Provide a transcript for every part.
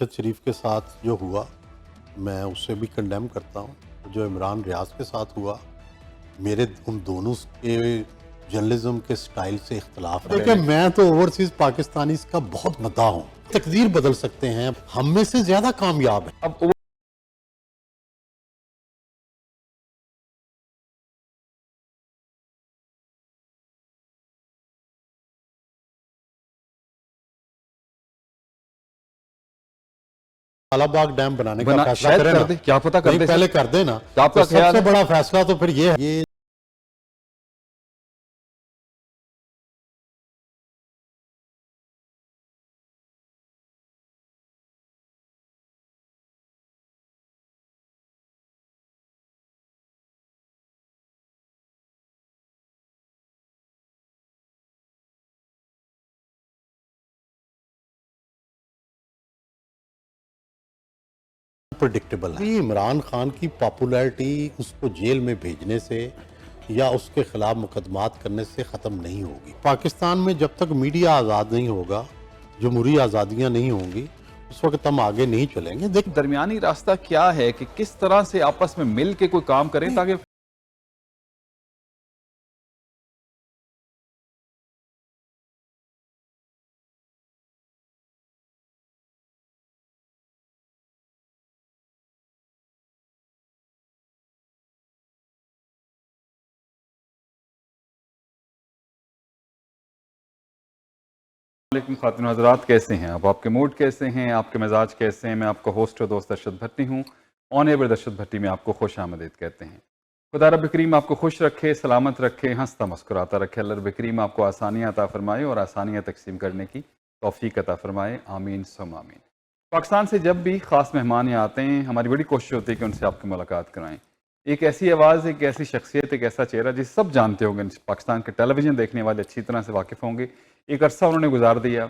ارشد شریف کے ساتھ جو ہوا میں اسے بھی کنڈیم کرتا ہوں، جو عمران ریاض کے ساتھ ہوا میرے ان دونوں کے جرنلزم کے سٹائل سے اختلاف ہے کہ میں تو اوورسیز پاکستانیز کا بہت مداح ہوں، تقدیر بدل سکتے ہیں، ہم میں سے زیادہ کامیاب ہیں۔ اب کالا باغ ڈیم بنانے کا فیصلہ شاید کریں کر نا، دیں، کیا پتہ کر نہیں دیں پہلے کر دیں نا، آپ کا تو سب خیال سے ہے؟ بڑا فیصلہ تو پھر یہ پریڈکٹیبل ہے۔ عمران خان کی پاپولیرٹی اس کو جیل میں بھیجنے سے یا اس کے خلاف مقدمات کرنے سے ختم نہیں ہوگی۔ پاکستان میں جب تک میڈیا آزاد نہیں ہوگا، جمہوری آزادیاں نہیں ہوں گی، اس وقت ہم آگے نہیں چلیں گے۔ درمیانی راستہ کیا ہے کہ کس طرح سے آپس میں مل کے کوئی کام کریں تاکہ علیکم خواتین و حضرات، کیسے ہیں آپ کے موڈ کیسے ہیں، آپ کے مزاج کیسے ہیں؟ میں آپ کا ہوسٹ و دوست ارشد بھٹی ہوں۔ آن ایئر ارشد بھٹی میں آپ کو خوش آمدید کہتے ہیں۔ خدا رب کریم آپ کو خوش رکھے، سلامت رکھے، ہنستا مسکراتا رکھے۔ اللہ رب کریم آپ کو آسانیاں عطا فرمائے اور آسانیاں تقسیم کرنے کی توفیق عطا فرمائے، آمین ثم آمین۔ پاکستان سے جب بھی خاص مہمان یہاں آتے ہیں، ہماری بڑی کوشش ہوتی ہے کہ ان سے آپ کی ملاقات کرائیں۔ ایک ایسی آواز، ایک ایسی شخصیت، ایک ایسا چہرہ جس سب جانتے ہوں گے، پاکستان کے ٹیلی ویژن دیکھنے والے اچھی طرح سے واقف ہوں گے۔ ایک عرصہ انہوں نے گزار دیا،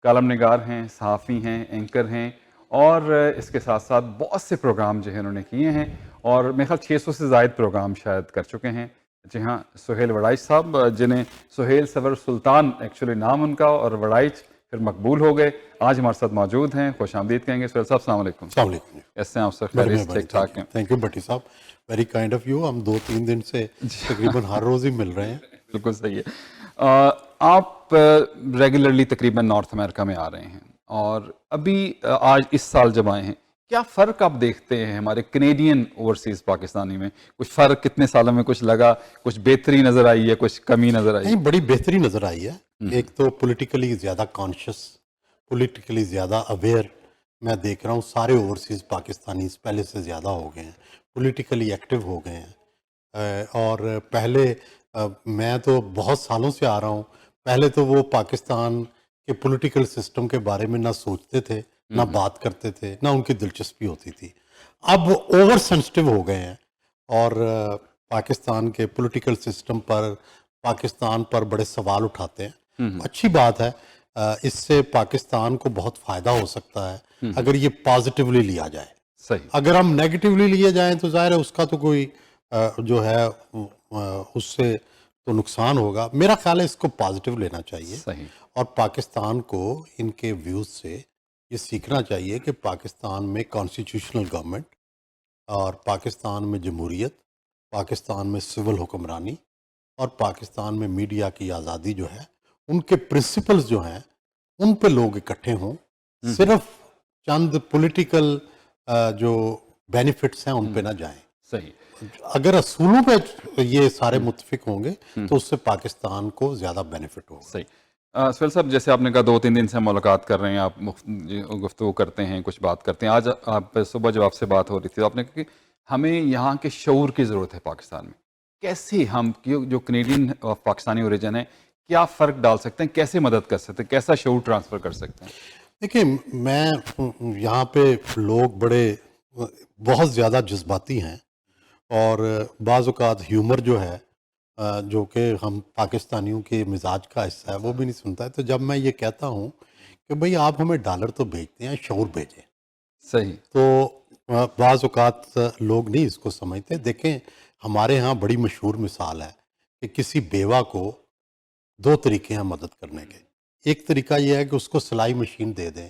کالم نگار ہیں، صحافی ہیں، اینکر ہیں، اور اس کے ساتھ ساتھ بہت سے پروگرام جو ہیں انہوں نے کیے ہیں، اور میرے خیال 600 سے زائد پروگرام شاید کر چکے ہیں۔ جی ہاں، سہیل وڑائچ صاحب، جنہیں سہیل سرور سلطان ایکچولی نام ان کا، اور وڑائچ پھر مقبول ہو گئے، آج ہمارے ساتھ موجود ہیں۔ خوش آمدید کہیں گے سہیل صاحب، السلام علیکم۔ السلام علیکم۔ کیسے ہیں آپ سر؟ خیریت، ٹھیک ٹھاک ہیں؟ تھینک یو بھٹی صاحب، ویری کائنڈ آف یو۔ ہم 2-3 دن سے تقریباً ہر روز ہی مل رہے ہیں۔ بالکل صحیح ہے۔ آپ ریگولرلی تقریباً نارتھ امریکہ میں آ رہے ہیں، اور ابھی آج اس سال جب آئے ہیں، کیا فرق آپ دیکھتے ہیں ہمارے کینیڈین اوورسیز پاکستانی میں؟ کچھ فرق کتنے سالوں میں کچھ لگا؟ کچھ بہتری نظر آئی ہے، کچھ کمی نظر آئی ہے؟ نہیں، بڑی بہتری نظر آئی ہے۔ ایک تو پولیٹیکلی زیادہ کانشیس، پولیٹیکلی زیادہ اویئر میں دیکھ رہا ہوں۔ سارے اوورسیز پاکستانیز پہلے سے زیادہ ہو گئے ہیں، پولیٹیکلی ایکٹیو ہو گئے ہیں۔ اور پہلے میں تو بہت سالوں سے آ رہا ہوں، پہلے تو وہ پاکستان کے پولیٹیکل سسٹم کے بارے میں نہ سوچتے تھے، نہ بات کرتے تھے، نہ ان کی دلچسپی ہوتی تھی۔ اب اوور سینسٹیو ہو گئے ہیں، اور پاکستان کے پولیٹیکل سسٹم پر، پاکستان پر بڑے سوال اٹھاتے ہیں۔ اچھی بات ہے، اس سے پاکستان کو بہت فائدہ ہو سکتا ہے اگر یہ پازیٹیولی لیا جائے۔ صحیح۔ اگر ہم نیگیٹیولی لیے جائیں تو ظاہر ہے اس کا تو کوئی جو ہے اس سے تو نقصان ہوگا۔ میرا خیال ہے اس کو پازیٹیو لینا چاہیے، صحیح۔ اور پاکستان کو ان کے ویوز سے یہ سیکھنا چاہیے کہ پاکستان میں کانسٹیٹیوشنل گورنمنٹ، اور پاکستان میں جمہوریت، پاکستان میں سول حکمرانی، اور پاکستان میں میڈیا کی آزادی جو ہے، ان کے پرنسپلز جو ہیں ان پہ لوگ اکٹھے ہوں، صرف چند پولیٹیکل جو بینیفٹس ہیں ان پہ نہ جائیں۔ صحیح۔ اگر اصولوں پہ یہ سارے متفق ہوں گے تو اس سے پاکستان کو زیادہ بینیفٹ ہوگا۔ صحیح۔ سہیل صاحب، جیسے آپ نے کہا 2-3 دن سے ہم ملاقات کر رہے ہیں، آپ گفتگو کرتے ہیں، کچھ بات کرتے ہیں۔ آج آپ صبح جب آپ سے بات ہو رہی تھی، آپ نے کہا کہ ہمیں یہاں کے شعور کی ضرورت ہے پاکستان میں۔ کیسے ہم جو کینیڈین پاکستانی اوریجن ہے، کیا فرق ڈال سکتے ہیں؟ کیسے مدد کر سکتے ہیں؟ کیسا شعور ٹرانسفر کر سکتے ہیں؟ دیکھیں، میں یہاں پہ لوگ بہت زیادہ جذباتی ہیں، اور بعض اوقات ہیومر جو ہے، جو کہ ہم پاکستانیوں کے مزاج کا حصہ ہے، وہ بھی نہیں سنتا ہے۔ تو جب میں یہ کہتا ہوں کہ بھئی آپ ہمیں ڈالر تو بھیجتے ہیں، شعور بھیجیں، صحیح۔ تو بعض اوقات لوگ نہیں اس کو سمجھتے۔ دیکھیں، ہمارے ہاں بڑی مشہور مثال ہے کہ کسی بیوہ کو 2 طریقے ہیں مدد کرنے کے۔ ایک طریقہ یہ ہے کہ اس کو سلائی مشین دے دیں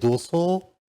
200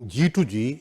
G2G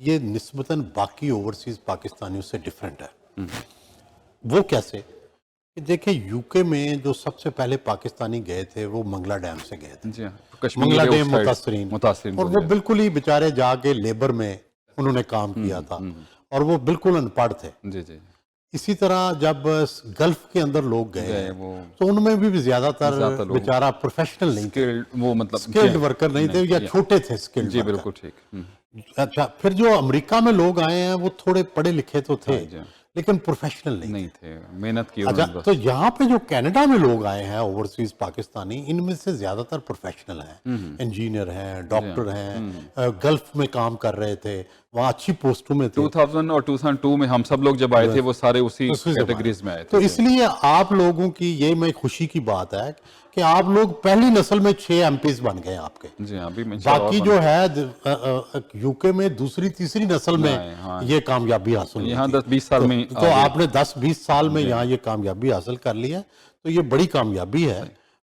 یہ نسبتاً باقی اوورسیز پاکستانیوں سے ڈیفرنٹ ہے. وہ کیسے کہ دیکھیں یو کے میں جو سب سے پہلے پاکستانی گئے تھے وہ منگلا ڈیم سے گئے تھے. جی ہاں کشمیر منگلا ہے ڈیم اس سائڈ متاثرین اور وہ بالکل ہی بیچارے جا کے لیبر میں انہوں نے کام کیا تھا اور وہ بالکل ان پڑھ تھے. جی جی اسی طرح جب گلف کے اندر لوگ گئے ہیں وہ تو ان میں بھی زیادہ تر لوگ بیچارہ پروفیشنل نہیں تھے, وہ مطلب اسکلڈ ورکر نہیں تھے یا چھوٹے تھے اسکلڈ جی ورکر. بالکل ٹھیک. اچھا پھر جو امریکہ میں لوگ آئے ہیں وہ تھوڑے پڑھے لکھے تو تھے لیکن پروفیشنل نہیں تھے, محنت کی. اچھا تو یہاں پہ جو کینیڈا میں لوگ آئے ہیں اوورسیز پاکستانی, ان میں سے زیادہ تر پروفیشنل ہیں, انجینئر ہیں, ڈاکٹر ہیں, گلف میں کام کر رہے تھے, وہاں اچھی پوسٹوں میں تھے. 2000 اور 2002 میں ہم سب لوگ جب آئے تھے وہ سارے اسی کیٹیگریز میں آئے تھے. تو اس لیے آپ لوگوں کی یہ میں خوشی کی بات ہے کہ آپ لوگ پہلی نسل میں 6 ایم پیز بن گئے آپ کے. جی ہاں ابھی باقی جو ہے یو کے میں دوسری تیسری نسل میں یہ کامیابی حاصل ہوئی یہاں تھی. 10-20 سال میں تو آپ نے 10-20 سال میں یہاں یہ کامیابی حاصل کر لی ہے, تو یہ بڑی کامیابی ہے.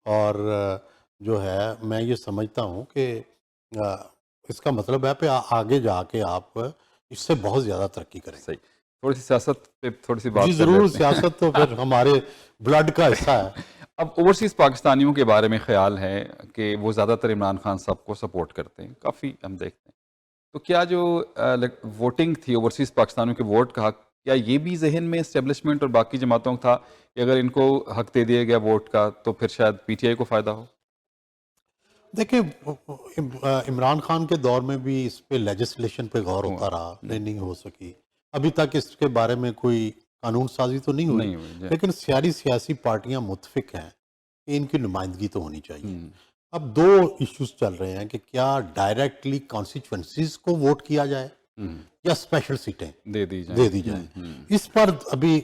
اور جو ہے میں یہ سمجھتا ہوں کہ اس کا مطلب ہے کہ آگے جا کے آپ اس سے بہت زیادہ ترقی کریں. صحیح. تھوڑی سی سیاست پہ تھوڑی سی بات جی ضرور, سیاست تو پھر ہمارے بلڈ کا حصہ ہے. اب اوورسیز پاکستانیوں کے بارے میں خیال ہے کہ وہ زیادہ تر عمران خان صاحب کو سپورٹ کرتے ہیں, کافی ہم دیکھتے ہیں. تو کیا جو ووٹنگ تھی اوورسیز پاکستانیوں کے ووٹ کا حق, کیا یہ بھی ذہن میں اسٹیبلشمنٹ اور باقی جماعتوں کا تھا کہ اگر ان کو حق دے دیا گیا ووٹ کا تو پھر شاید پی ٹی آئی کو فائدہ ہو؟ دیکھیں عمران خان کے دور میں بھی اس پہ لیجسلیشن پہ غور ہوتا رہا, نہیں ہو سکی ابھی تک. اس کے بارے میں کوئی قانون سازی تو نہیں ہوئی, لیکن ساری سیاسی پارٹیاں متفق ہیں کہ ان کی نمائندگی تو ہونی چاہیے. اب 2 ایشوز چل رہے ہیں کہ کیا ڈائریکٹلی کانسٹیچوئنسیز کو ووٹ کیا جائے یا اسپیشل سیٹیں دے دی جائیں. اس پر ابھی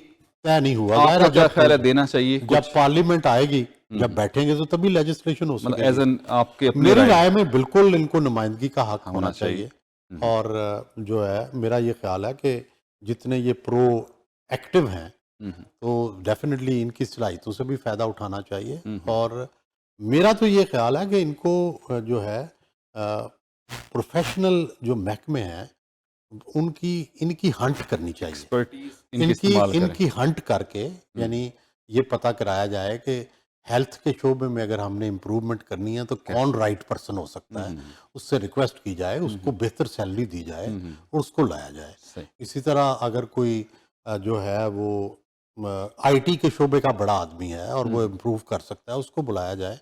طے نہیں ہوا. آپ کا کیا خیال ہے دینا چاہیے؟ جب پارلیمنٹ آئے گی, جب بیٹھیں گے تو تبھی لیجسلیشن ہو سکے ایز این آپ کے میری رائے میں بالکل ان کو نمائندگی کا حق ہونا چاہیے. اور جو ہے میرا یہ خیال ہے کہ جتنے یہ پرو ایکٹیو ہیں تو ڈیفینیٹلی ان کی صلاحیتوں سے بھی فائدہ اٹھانا چاہیے. اور میرا تو یہ خیال ہے کہ ان کو جو ہے پروفیشنل جو محکمے ہیں ان کی ہنٹ کرنی چاہیے, ان کی ہنٹ کر کے یعنی یہ پتہ کرایا جائے کہ ہیلتھ کے شعبے میں اگر ہم نے امپروومنٹ کرنی ہے تو کون رائٹ پرسن ہو سکتا ہے, اس سے ریکویسٹ کی جائے, اس کو بہتر سیلری دی جائے اور اس کو لایا جائے. اسی طرح اگر کوئی جو ہے وہ آئی ٹی کے شعبے کا بڑا آدمی ہے اور وہ امپروو کر سکتا ہے, اس کو بلایا جائے,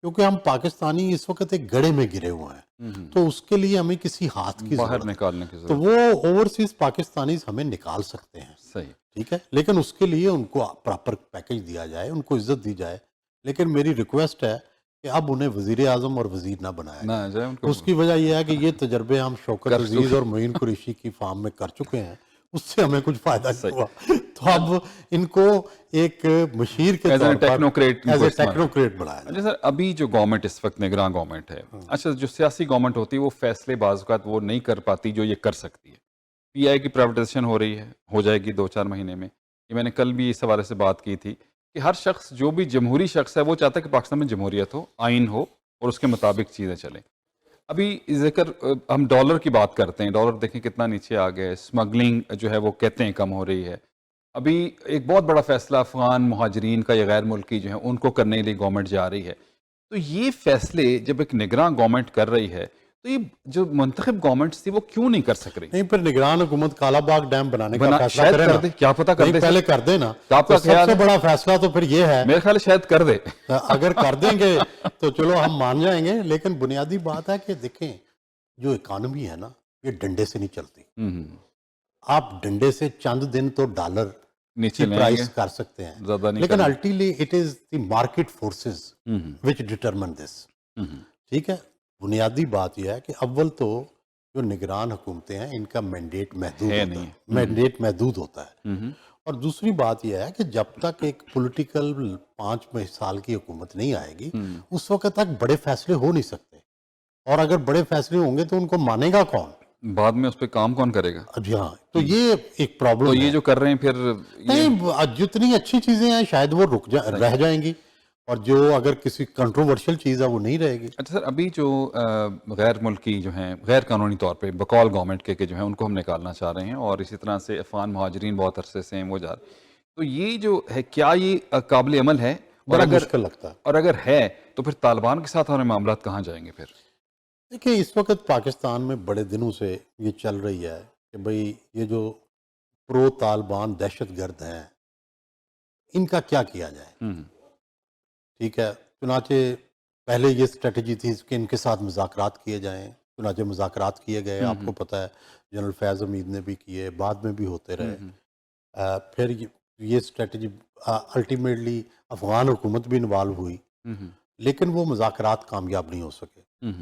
کیونکہ ہم پاکستانی اس وقت ایک گڑھے میں گرے ہوئے ہیں, تو اس کے لیے ہمیں کسی ہاتھ کی باہر ضرورت نکالنے کی ہے. تو وہ اوورسیز پاکستانیز ہمیں نکال سکتے ہیں, صحیح ٹھیک ہے, لیکن اس کے لیے ان کو پراپر پیکج دیا جائے, ان کو عزت دی جائے. لیکن میری ریکویسٹ ہے کہ اب انہیں وزیر اعظم اور وزیر نہ بنایا جائے. اس کی وجہ یہ ہے کہ یہ تجربے ہم شوکت عزیز اور معین قریشی کی فارم میں کر چکے ہیں, اس سے ہمیں کچھ فائدہ نہیں ہوا. تو اب ان کو ایک مشیر کے طور پر ایز اے ٹیکنوکریٹ بنایا جائے. اچھا سر, ابھی جو گورنمنٹ اس وقت نگراں گورنمنٹ ہے, اچھا جو سیاسی گورنمنٹ ہوتی ہے وہ فیصلے بعض اوقات وہ نہیں کر پاتی جو یہ کر سکتی ہے. پی آئی کی پرائیویٹائزیشن ہو رہی ہے, ہو جائے گی 2-4 مہینے میں. یہ میں نے کل بھی اس حوالے سے بات کی تھی کہ ہر شخص جو بھی جمہوری شخص ہے وہ چاہتا ہے کہ پاکستان میں جمہوریت ہو, آئین ہو اور اس کے مطابق چیزیں چلیں. ابھی ذکر ہم ڈالر کی بات کرتے ہیں, ڈالر دیکھیں کتنا نیچے آ گیا ہے, اسمگلنگ جو ہے وہ کہتے ہیں کم ہو رہی ہے. ابھی ایک بہت بڑا فیصلہ افغان مہاجرین کا یا غیر ملکی جو ہیں ان کو کرنے کے لیے گورنمنٹ جا رہی ہے. تو یہ فیصلے جب ایک نگراں گورنمنٹ کر رہی ہے تو یہ جو منتخب گورنمنٹس تھی وہ کیوں نہیں کر سک رہی؟ نہیں, پھر نگران حکومت کالا باغ ڈیم بنانے کا فیصلہ کرے نا, کیا پتا کر دے, پہلے کر دے نا. آپ کا سب سے بڑا فیصلہ تو پھر یہ ہے, میرے خیال شاید کر دے. اگر کر دیں گے تو چلو ہم مان جائیں گے, لیکن بنیادی بات ہے کہ دیکھیں جو اکانومی ہے نا یہ ڈنڈے سے نہیں چلتی. آپ ڈنڈے سے چند دن تو ڈالر نیچے پرائز کر سکتے ہیں, لیکن ultimately it is the market forces which determine this. ٹھیک ہے, بنیادی بات یہ ہے کہ اول تو جو نگران حکومتیں ہیں ان کا مینڈیٹ محدود ہوتا ہے. اور دوسری بات یہ ہے کہ جب تک ایک پولیٹیکل 5 سال کی حکومت نہیں آئے گی اس وقت تک بڑے فیصلے ہو نہیں سکتے, اور اگر بڑے فیصلے ہوں گے تو ان کو مانے گا کون, بعد میں اس پہ کام کون کرے گا؟ جی ہاں, تو یہ ایک پرابلم ہے. تو یہ جو کر رہے ہیں پھر نہیں, جتنی اچھی چیزیں ہیں شاید وہ رہ جائیں گی, اور جو اگر کسی کنٹروورشل چیز ہے وہ نہیں رہے گی. اچھا سر، ابھی جو غیر ملکی جو ہیں، غیر قانونی طور پہ بقول گورنمنٹ کے جو ہیں ان کو ہم نکالنا چاہ رہے ہیں، اور اسی طرح سے افغان مہاجرین بہت عرصے سے ہیں وہ جا رہے ہیں، تو یہ جو ہے کیا یہ قابل عمل ہے؟ اور بڑا اگر مشکل لگتا ہے. اور اگر ہے تو پھر طالبان کے ساتھ ہمارے معاملات کہاں جائیں گے پھر؟ دیکھیں اس وقت پاکستان میں بڑے دنوں سے یہ چل رہی ہے کہ بھئی یہ جو پرو طالبان دہشت گرد ہیں ان کا کیا کیا جائے. ہوں ٹھیک ہے، چنانچہ پہلے یہ اسٹریٹجی تھی کہ ان کے ساتھ مذاکرات کیے جائیں، چنانچہ مذاکرات کیے گئے. آپ کو پتہ ہے جنرل فیض حمید نے بھی کیے، بعد میں بھی ہوتے رہے. پھر یہ اسٹریٹجی الٹیمیٹلی افغان حکومت بھی انوالو ہوئی، لیکن وہ مذاکرات کامیاب نہیں ہو سکے.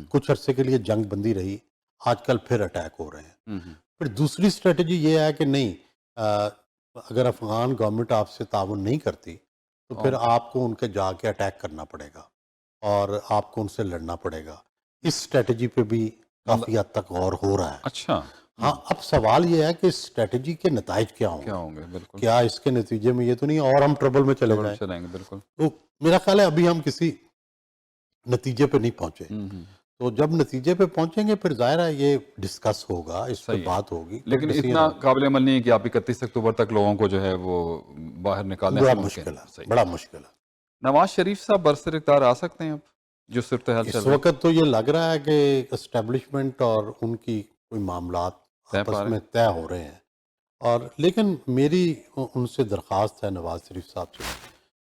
کچھ عرصے کے لیے جنگ بندی رہی، آج کل پھر اٹیک ہو رہے ہیں. پھر دوسری اسٹریٹجی یہ ہے کہ نہیں، اگر افغان گورنمنٹ آپ سے تعاون نہیں کرتی تو پھر آپ کو ان کے جا کے اٹیک کرنا پڑے گا اور آپ کو ان سے لڑنا پڑے گا. اس اسٹریٹجی پہ بھی کافی حد تک غور ہو رہا ہے. اچھا، ہاں، اب سوال یہ ہے کہ اس اسٹریٹجی کے نتائج کیا ہوں کیا گے. ہوں گے؟ بالکل کیا اس کے نتیجے میں یہ تو نہیں اور ہم ٹربل میں چلے جائیں. چلیں گے، بالکل. تو میرا خیال ہے ابھی ہم کسی نتیجے پہ نہیں پہنچے. تو جب نتیجے پہ پہنچیں گے پھر ظاہر ہے یہ ڈسکس ہوگا، اس پہ صحیح ہے. بات ہوگی. لیکن اتنا قابل عمل نہیں ہے کہ آپ 31 اکتوبر تک لوگوں کو جو ہے وہ باہر نکالنے بڑا سے ممکن مشکل ہے، صحیح. بڑا مشکل ہے. نواز شریف صاحب برسر اقتدار آ سکتے ہیں اب جو صورتحال چل اس رہی وقت تو یہ لگ رہا ہے کہ اسٹیبلشمنٹ اور ان کی کوئی معاملات طے پا آپس رہے میں طے ہو رہے ہیں. اور لیکن میری ان سے درخواست ہے نواز شریف صاحب سے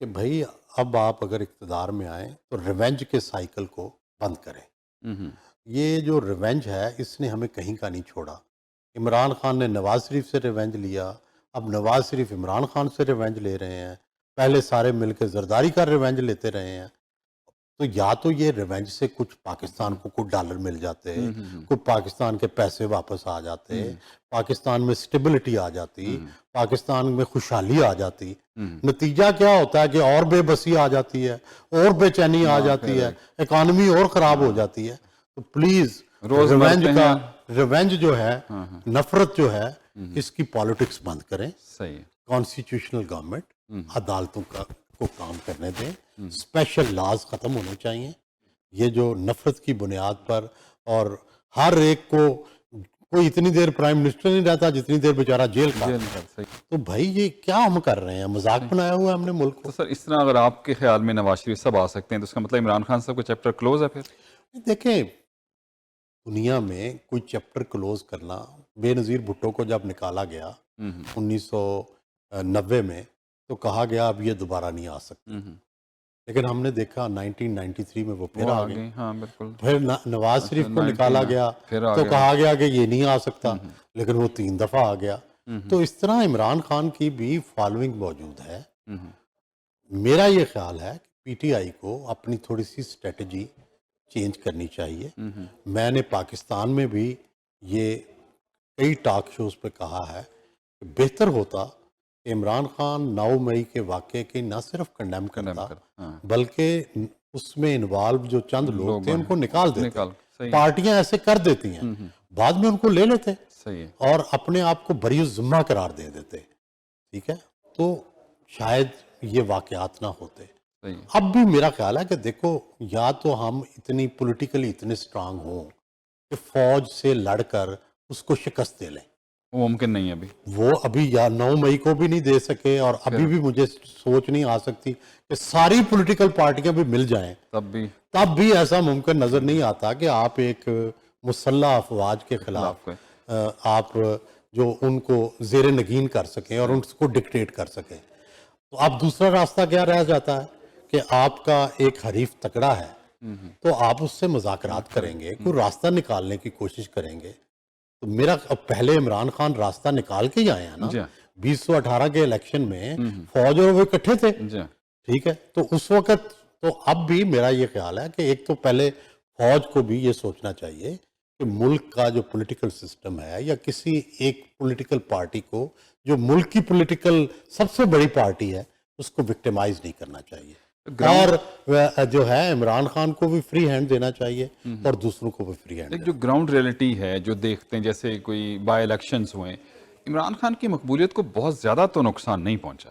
کہ بھائی اب آپ اگر اقتدار میں آئیں تو ریونج کے سائیکل کو بند کریں. یہ جو ریونج ہے اس نے ہمیں کہیں کا نہیں چھوڑا. عمران خان نے نواز شریف سے ریونج لیا، اب نواز شریف عمران خان سے ریونج لے رہے ہیں، پہلے سارے مل کے زرداری کا ریونج لیتے رہے ہیں. تو یا تو یہ ریونج سے کچھ پاکستان کو کچھ ڈالر مل جاتے، کچھ پاکستان کے پیسے واپس آ جاتے، پاکستان میں سٹیبلٹی آ جاتی، پاکستان میں خوشحالی آ جاتی. نتیجہ کیا ہوتا ہے کہ اور بے بسی آ جاتی ہے، اور بے چینی آ جاتی ہے، اکانومی اور خراب ہو جاتی ہے. تو پلیز روز مرتے ہیں. ریونج جو ہے، نفرت جو ہے، اس کی پالیٹکس بند کریں. صحیح ہے. کانسٹیٹیوشنل گورنمنٹ عدالتوں کو کام کرنے دیں. اسپیشل لاز ختم ہونے چاہیے. یہ جو نفرت کی بنیاد پر اور ہر ایک کو کوئی اتنی دیر پرائم منسٹر نہیں رہتا جتنی دیر بیچارہ جیل کا. تو بھائی یہ کیا ہم کر رہے ہیں؟ مذاق بنایا ہوا ہے ہم نے ملک تو کو. سر اس طرح اگر آپ کے خیال میں نواز شریف صاحب آ سکتے ہیں تو اس کا مطلب عمران خان صاحب کا چیپٹر کلوز ہے پھر؟ دیکھیں دنیا میں کوئی چیپٹر کلوز کرنا، بے نظیر بھٹو کو جب نکالا گیا 1990 میں تو کہا گیا اب یہ دوبارہ نہیں آ سکتے. لیکن ہم نے دیکھا 1993 میں وہ پھر آ گئے. ہاں بالکل. پھر نواز شریف کو نکالا گیا تو کہا گیا کہ یہ نہیں آ سکتا، لیکن وہ 3 دفعہ آ گیا. تو اس طرح عمران خان کی بھی فالوئنگ موجود ہے. میرا یہ خیال ہے کہ پی ٹی آئی کو اپنی تھوڑی سی اسٹریٹجی چینج کرنی چاہیے. میں نے پاکستان میں بھی یہ کئی ٹاک شوز پہ کہا ہے کہ بہتر ہوتا کہ عمران خان 9 مئی کے واقعے کی نہ صرف کنڈیم کرتا بلکہ اس میں انوالو جو چند لوگ تھے ان کو نکال دیتے. پارٹیاں ایسے کر دیتی ہیں، بعد میں ان کو لے لیتے اور اپنے آپ کو بری الذمہ قرار دے دیتے. ٹھیک ہے، تو شاید یہ واقعات نہ ہوتے. اب بھی میرا خیال ہے کہ دیکھو یا تو ہم اتنی پولیٹیکلی اتنے سٹرانگ ہوں کہ فوج سے لڑ کر اس کو شکست دے لیں. وہ ممکن نہیں ابھی. وہ ابھی یا 9 مئی کو بھی نہیں دے سکے اور ابھی بھی مجھے سوچ نہیں آ سکتی کہ ساری پولیٹیکل پارٹیاں بھی مل جائیں تب بھی ایسا ممکن نظر نہیں آتا کہ آپ ایک مسلح افواج کے خلاف آپ جو ان کو زیر نگین کر سکیں اور ان کو ڈکٹیٹ کر سکیں. تو اب دوسرا راستہ کیا رہ جاتا ہے کہ آپ کا ایک حریف تکڑا ہے تو آپ اس سے مذاکرات کریں گے، کوئی راستہ نکالنے کی کوشش کریں گے. تو میرا پہلے عمران خان راستہ نکال کے ہی آئے ہیں نا. 2018 کے الیکشن میں فوج اور وہ اکٹھے تھے. ٹھیک ہے، تو اس وقت تو اب بھی میرا یہ خیال ہے کہ ایک تو پہلے فوج کو بھی یہ سوچنا چاہیے کہ ملک کا جو پولیٹیکل سسٹم ہے یا کسی ایک پولیٹیکل پارٹی کو جو ملک کی پولیٹیکل سب سے بڑی پارٹی ہے اس کو وکٹمائز نہیں کرنا چاہیے. اور جو ہے عمران خان کو بھی فری ہینڈ دینا چاہیے اور دوسروں کو بھی فری ہینڈ. جو گراؤنڈ ریئلٹی ہے جو دیکھتے ہیں، جیسے کوئی بائی الیکشنز ہوئے، عمران خان کی مقبولیت کو بہت زیادہ تو نقصان نہیں پہنچا.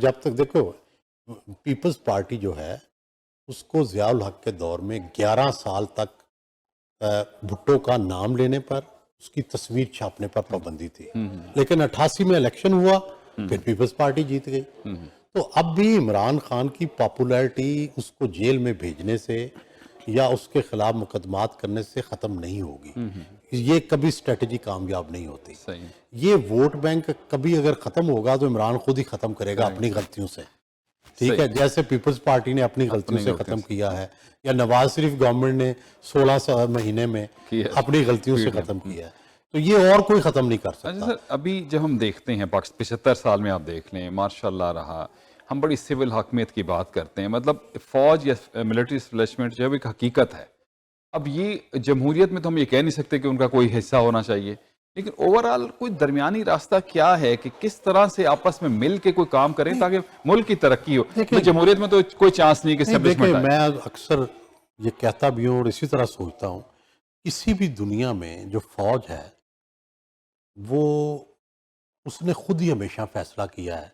جب تک دیکھو پیپلز پارٹی جو ہے اس کو ضیاء الحق کے دور میں 11 سال تک بھٹو کا نام لینے پر اس کی تصویر چھاپنے پر پابندی تھی لیکن 88 میں الیکشن ہوا پھر پیپلز پارٹی جیت گئی تو اب بھی عمران خان کی پاپولیرٹی اس کو جیل میں بھیجنے سے یا اس کے خلاف مقدمات کرنے سے ختم نہیں ہوگی یہ کبھی اسٹریٹجی کامیاب نہیں ہوتی صحیح یہ ووٹ بینک کبھی اگر ختم ہوگا تو عمران خود ہی ختم کرے گا اپنی غلطیوں سے ٹھیک ہے جیسے پیپلز پارٹی نے اپنی غلطیوں سے ختم کیا ہے یا نواز شریف گورنمنٹ نے 16 مہینے میں اپنی غلطیوں سے ختم کیا ہے تو یہ اور کوئی ختم نہیں کر اچھا سکتا سر ابھی جب ہم دیکھتے ہیں 75 سال میں آپ دیکھ لیں ماشاء اللہ رہا ہم بڑی سول حاکمیت کی بات کرتے ہیں مطلب فوج یا ملٹری اسٹیبلشمنٹ جو ہے ایک حقیقت ہے اب یہ جمہوریت میں تو ہم یہ کہہ نہیں سکتے کہ ان کا کوئی حصہ ہونا چاہیے لیکن اوورآل کوئی درمیانی راستہ کیا ہے کہ کس طرح سے آپس میں مل کے کوئی کام کریں تاکہ ملک کی ترقی ہو جمہوریت میں تو کوئی چانس نہیں کہ دیکھیں میں اکثر یہ کہتا بھی ہوں اور اسی طرح سوچتا ہوں کسی بھی دنیا میں جو فوج ہے وہ اس نے خود ہی ہمیشہ فیصلہ کیا ہے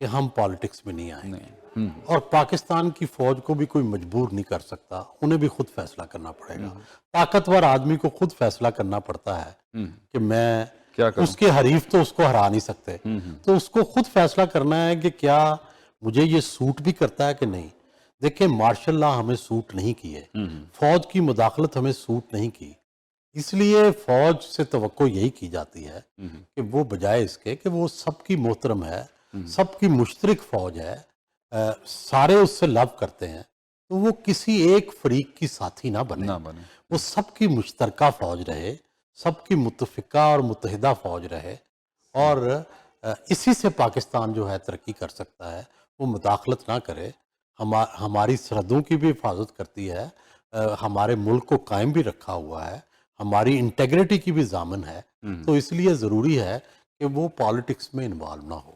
کہ ہم پالیٹکس میں نہیں آئیں گے اور پاکستان کی فوج کو بھی کوئی مجبور نہیں کر سکتا انہیں بھی خود فیصلہ کرنا پڑے گا طاقتور آدمی کو خود فیصلہ کرنا پڑتا ہے کہ میں اس کے حریف تو اس کو ہرا نہیں سکتے تو اس کو خود فیصلہ کرنا ہے کہ کیا مجھے یہ سوٹ بھی کرتا ہے کہ نہیں دیکھیں مارشل لا ہمیں سوٹ نہیں کی ہے فوج کی مداخلت ہمیں سوٹ نہیں کی اس لیے فوج سے توقع یہی کی جاتی ہے کہ وہ بجائے اس کے کہ وہ سب کی محترم ہے سب کی مشترک فوج ہے سارے اس سے لو کرتے ہیں تو وہ کسی ایک فریق کی ساتھی نہ بنے وہ سب کی مشترکہ فوج رہے سب کی متفقہ اور متحدہ فوج رہے اور اسی سے پاکستان جو ہے ترقی کر سکتا ہے وہ مداخلت نہ کرے ہماری سرحدوں کی بھی حفاظت کرتی ہے ہمارے ملک کو قائم بھی رکھا ہوا ہے ہماری انٹیگریٹی کی بھی ضامن ہے تو اس لیے ضروری ہے کہ وہ پالیٹکس میں انوالو نہ ہو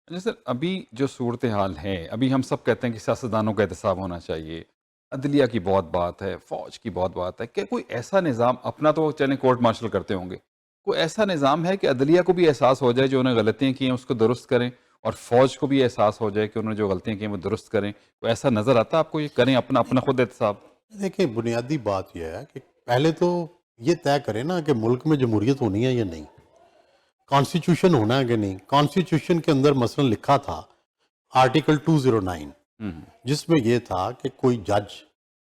سر ابھی جو صورتحال ہے ابھی ہم سب کہتے ہیں کہ سیاستدانوں کا احتساب ہونا چاہیے عدلیہ کی بہت بات ہے فوج کی بہت بات ہے کہ کوئی ایسا نظام اپنا تو چلیں کورٹ مارشل کرتے ہوں گے کوئی ایسا نظام ہے کہ عدلیہ کو بھی احساس ہو جائے جو انہیں غلطیاں کی ہیں اس کو درست کریں اور فوج کو بھی احساس ہو جائے کہ انہوں نے جو غلطیاں کی ہیں وہ درست کریں کوئی ایسا نظر آتا ہے آپ کو یہ کریں اپنا خود احتساب دیکھیں بنیادی بات یہ ہے کہ پہلے تو یہ طے کریں نا کہ ملک میں جمہوریت ہونی ہے یا نہیں کانسٹیٹیوشن ہونا ہے کہ نہیں کانسٹیٹیوشن کے اندر مثلا لکھا تھا آرٹیکل 209 جس میں یہ تھا کہ کوئی جج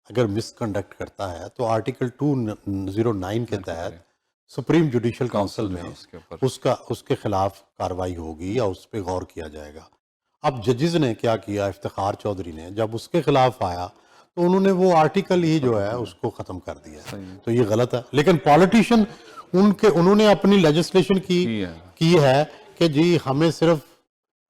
اگر مس کنڈکٹ کرتا ہے تو آرٹیکل 209 کے تحت سپریم جوڈیشل کونسل میں اس کے خلاف کاروائی ہوگی یا اس پہ غور کیا جائے گا اب ججز نے کیا کیا افتخار چودھری نے جب اس کے خلاف آیا تو انہوں نے وہ آرٹیکل ہی جو ہے اس کو ختم کر دیا تو یہ غلط ہے لیکن پالیٹیشین انہوں نے اپنی لیجسلیشن کی ہے کہ جی ہمیں صرف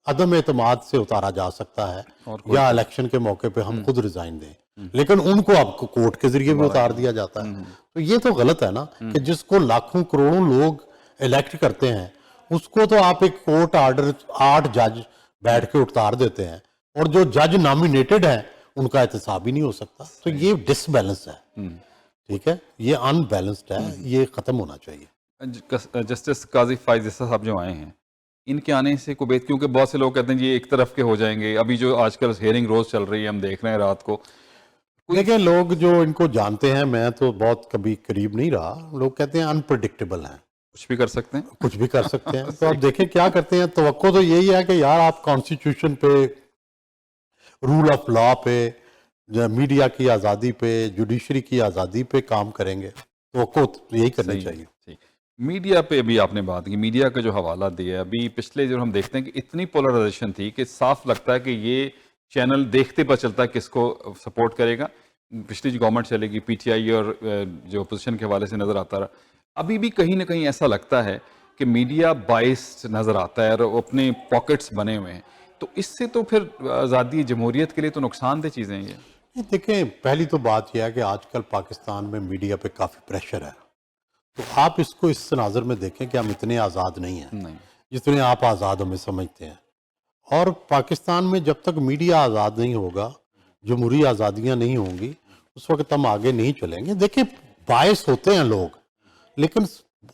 عدم اعتماد سے اتارا جا سکتا ہے یا الیکشن کے موقع پہ ہم خود ریزائن دیں لیکن ان کو اب کورٹ کے ذریعے بھی اتار دیا جاتا ہے تو یہ تو غلط ہے نا کہ جس کو لاکھوں کروڑوں لوگ الیکٹ کرتے ہیں اس کو تو آپ ایک کورٹ آرڈر 8 جج بیٹھ کے اتار دیتے ہیں اور جو جج نامینیٹڈ ہیں ان کا احتساب ہی نہیں ہو سکتا تو یہ ڈس بیلنس ہے ٹھیک ہے یہ ان بیلنسڈ ہے یہ ختم ہونا چاہیے جسٹس قاضی فائز عیسیٰ صاحب جو آئے ہیں ان کے آنے سے کوئی کیونکہ بہت سے لوگ کہتے ہیں یہ ایک طرف کے ہو جائیں گے ابھی جو آج کل ہیئرنگ روز چل رہی ہے ہم دیکھ رہے ہیں رات کو دیکھیں لوگ جو ان کو جانتے ہیں میں تو بہت کبھی قریب نہیں رہا لوگ کہتے ہیں انپریڈکٹیبل ہیں کچھ بھی کر سکتے ہیں کچھ بھی کر سکتے ہیں تو آپ دیکھیں کیا کرتے ہیں توقع تو یہی ہے کہ یار آپ کانسٹیٹیوشن پہ رول آف لا پہ میڈیا کی آزادی پہ جوڈیشری کی آزادی پہ کام کریں گے توقع یہی کرنی چاہیے میڈیا پہ ابھی آپ نے بات کی میڈیا کا جو حوالہ دیا ہے ابھی پچھلے جو ہم دیکھتے ہیں کہ اتنی پولرائزیشن تھی کہ صاف لگتا ہے کہ یہ چینل دیکھتے پر چلتا ہے کس کو سپورٹ کرے گا پچھلی جو گورنمنٹ چلے گی پی ٹی آئی اور جو اپوزیشن کے حوالے سے نظر آتا رہا ابھی بھی کہیں نہ کہیں ایسا لگتا ہے کہ میڈیا بائس نظر آتا ہے اور اپنے پاکٹس بنے ہوئے ہیں تو اس سے تو پھر آزادی جمہوریت کے لیے تو نقصان دہ چیزیں ہیں یہ دیکھیں پہلی تو بات یہ ہے کہ آج کل پاکستان میں میڈیا پہ کافی پریشر ہے تو آپ اس کو اس تناظر میں دیکھیں کہ ہم اتنے آزاد نہیں ہیں جتنے آپ آزاد ہمیں سمجھتے ہیں اور پاکستان میں جب تک میڈیا آزاد نہیں ہوگا جمہوری آزادیاں نہیں ہوں گی اس وقت ہم آگے نہیں چلیں گے دیکھیں باعث ہوتے ہیں لوگ لیکن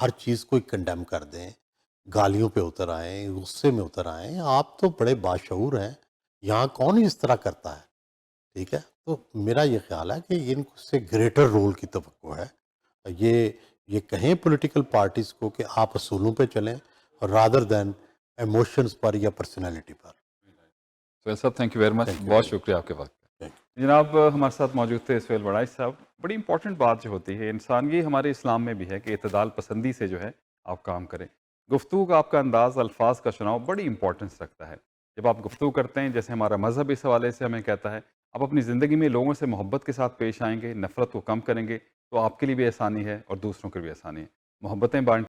ہر چیز کو کنڈیم کر دیں، گالیوں پہ اتر آئیں، غصے میں اتر آئیں. آپ تو بڑے باشعور ہیں، یہاں کون اس طرح کرتا ہے؟ ٹھیک ہے، تو میرا یہ خیال ہے کہ ان سے گریٹر رول کی توقع ہے. یہ کہیں پولیٹیکل پارٹیز کو کہ آپ اصولوں پہ چلیں رادر دین ایموشنز پر یا پرسنالٹی پر. سہیل صاحب thank you very much, Thank you بہت very شکریہ آپ کے وقت کا. Thank you. جناب ہمارے ساتھ موجود تھے سہیل وڑائی صاحب. بڑی امپورٹنٹ بات جو ہوتی ہے انسان، یہ ہمارے اسلام میں بھی ہے کہ اعتدال پسندی سے جو ہے آپ کام کریں. گفتگو کا آپ کا انداز، الفاظ کا چناؤ بڑی امپورٹنس رکھتا ہے. جب آپ گفتگو کرتے ہیں، جیسے ہمارا مذہب اس حوالے سے ہمیں کہتا ہے، آپ اپنی زندگی میں لوگوں سے محبت کے ساتھ پیش آئیں گے، نفرت کو کم کریں گے، تو آپ کے لیے بھی آسانی ہے اور دوسروں کے لیے بھی آسانی ہے. محبتیں بانٹ